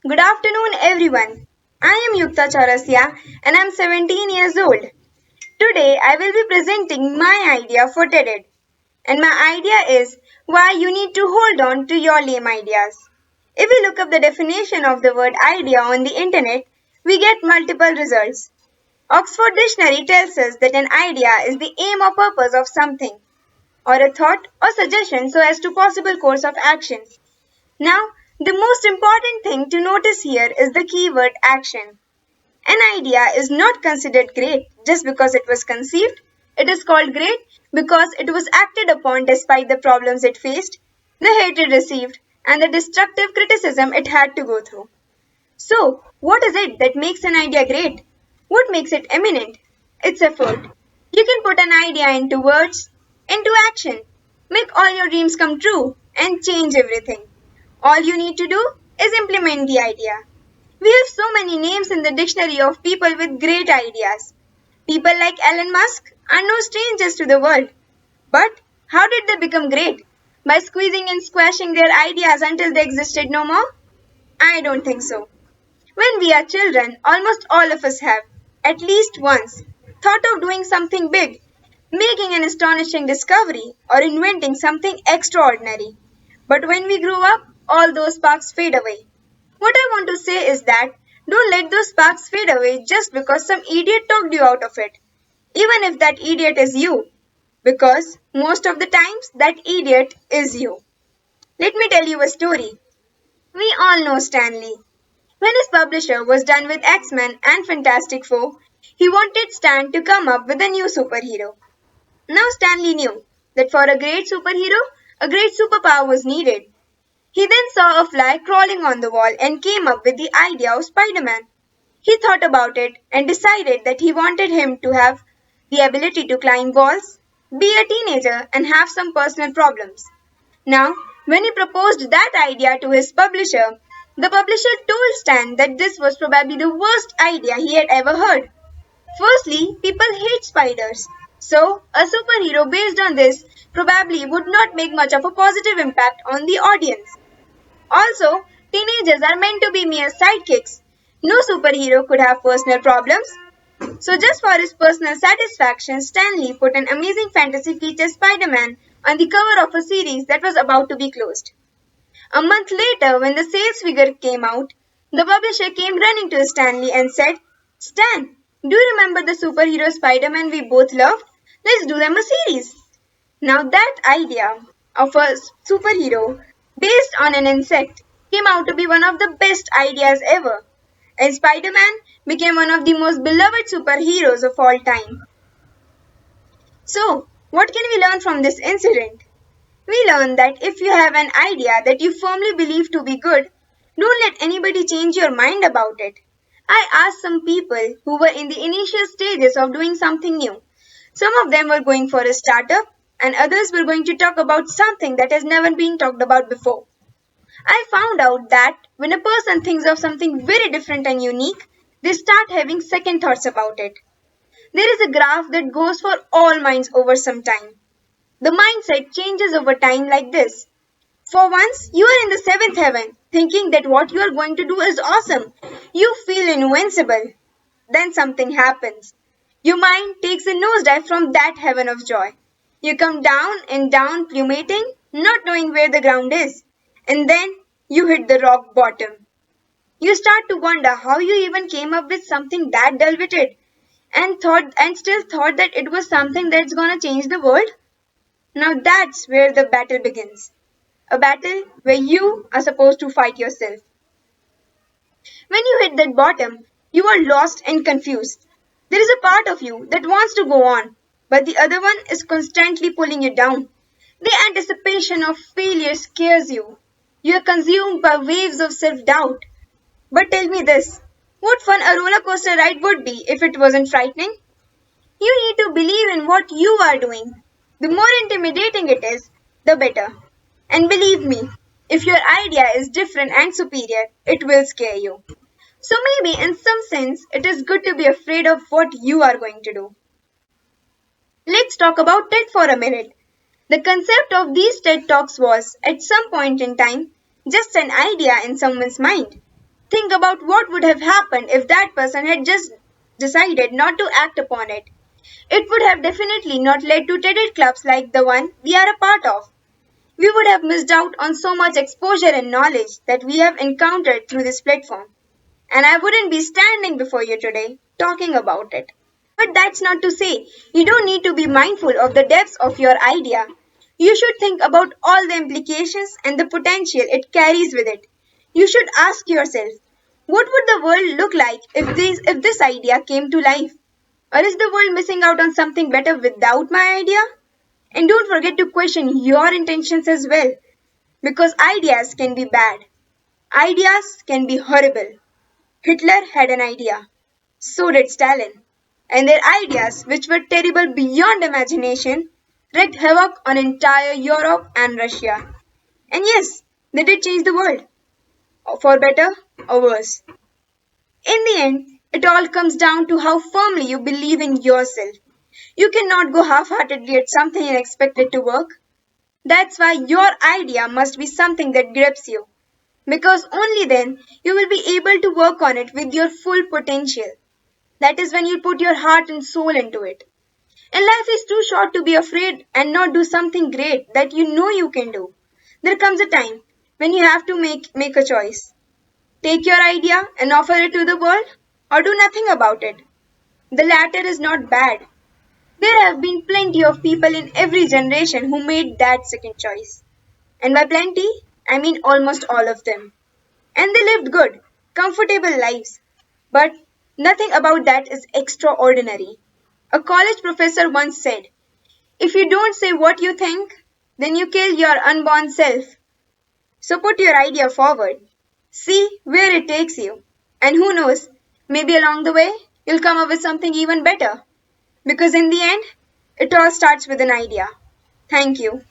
Good afternoon, everyone. I am Yukta Chaurasia and I am 17 years old. Today, I will be presenting my idea for TED. And my idea is why you need to hold on to your lame ideas. If we look up the definition of the word idea on the internet, we get multiple results. Oxford Dictionary tells us that an idea is the aim or purpose of something, or a thought or suggestion so as to possible course of action. Now, the most important thing to notice here is the keyword action. An idea is not considered great just because it was conceived. It is called great because it was acted upon despite the problems it faced, the hate it received, and the destructive criticism it had to go through. So, what is it that makes an idea great? What makes it eminent? It's effort. You can put an idea into words, into action, make all your dreams come true, and change everything. All you need to do is implement the idea. We have so many names in the dictionary of people with great ideas. People like Elon Musk are no strangers to the world. But how did they become great? By squeezing and squashing their ideas until they existed no more? I don't think so. When we are children, almost all of us have, at least once, thought of doing something big, making an astonishing discovery, or inventing something extraordinary. But when we grow up, all those sparks fade away. What I want to say is that don't let those sparks fade away just because some idiot talked you out of it, even if that idiot is you, because most of the times that idiot is you. Let me tell you a story. We all know Stanley. When his publisher was done with X-Men and Fantastic Four, he wanted Stan to come up with a new superhero. Now Stanley knew that for a great superhero, a great superpower was needed. He then saw a fly crawling on the wall and came up with the idea of Spider-Man. He thought about it and decided that he wanted him to have the ability to climb walls, be a teenager, and have some personal problems. Now, when he proposed that idea to his publisher, the publisher told Stan that this was probably the worst idea he had ever heard. Firstly, people hate spiders. So, a superhero based on this probably would not make much of a positive impact on the audience. Also, teenagers are meant to be mere sidekicks. No superhero could have personal problems. So, just for his personal satisfaction, Stan Lee put an amazing fantasy feature Spider Man on the cover of a series that was about to be closed. A month later, when the sales figure came out, the publisher came running to Stanley and said, Stan, do you remember the superhero Spider Man we both loved? Let's do them a series. Now, that idea of a superhero based on an insect came out to be one of the best ideas ever, and Spider Man became one of the most beloved superheroes of all time. So, what can we learn from this incident? We learn that if you have an idea that you firmly believe to be good, don't let anybody change your mind about it. I asked some people who were in the initial stages of doing something new. Some of them were going for a startup, and others were going to talk about something that has never been talked about before. I found out that when a person thinks of something very different and unique, they start having second thoughts about it. There is a graph that goes for all minds over some time. The mindset changes over time like this. For once, you are in the seventh heaven, thinking that what you are going to do is awesome. You feel invincible. Then something happens. Your mind takes a nosedive from that heaven of joy. You come down and down plumating, not knowing where the ground is. And then you hit the rock bottom. You start to wonder how you even came up with something that dull-witted and still thought that it was something that's gonna change the world. Now that's where the battle begins. A battle where you are supposed to fight yourself. When you hit that bottom, you are lost and confused. There is a part of you that wants to go on, but the other one is constantly pulling you down. The anticipation of failure scares you. You are consumed by waves of self-doubt. But tell me this, what fun a roller coaster ride would be if it wasn't frightening? You need to believe in what you are doing. The more intimidating it is, the better. And believe me, if your idea is different and superior, it will scare you. So maybe in some sense, it is good to be afraid of what you are going to do. Let's talk about TED for a minute. The concept of these TED Talks was, at some point in time, just an idea in someone's mind. Think about what would have happened if that person had just decided not to act upon it. It would have definitely not led to TED clubs like the one we are a part of. We would have missed out on so much exposure and knowledge that we have encountered through this platform. And I wouldn't be standing before you today talking about it. But that's not to say you don't need to be mindful of the depths of your idea. You should think about all the implications and the potential it carries with it. You should ask yourself, what would the world look like if this idea came to life? Or is the world missing out on something better without my idea? And don't forget to question your intentions as well. Because ideas can be bad. Ideas can be horrible. Hitler had an idea. So did Stalin. And their ideas, which were terrible beyond imagination, wreaked havoc on entire Europe and Russia. And yes, they did change the world, for better or worse. In the end, it all comes down to how firmly you believe in yourself. You cannot go half-heartedly at something and expect it to work. That's why your idea must be something that grips you. Because only then you will be able to work on it with your full potential. That is when you put your heart and soul into it. And life is too short to be afraid and not do something great that you know you can do. There comes a time when you have to make a choice. Take your idea and offer it to the world, or do nothing about it. The latter is not bad. There have been plenty of people in every generation who made that second choice. And by plenty, I mean almost all of them. And they lived good, comfortable lives. But nothing about that is extraordinary. A college professor once said, if you don't say what you think, then you kill your unborn self. So put your idea forward. See where it takes you. And who knows, maybe along the way, you'll come up with something even better. Because in the end, it all starts with an idea. Thank you.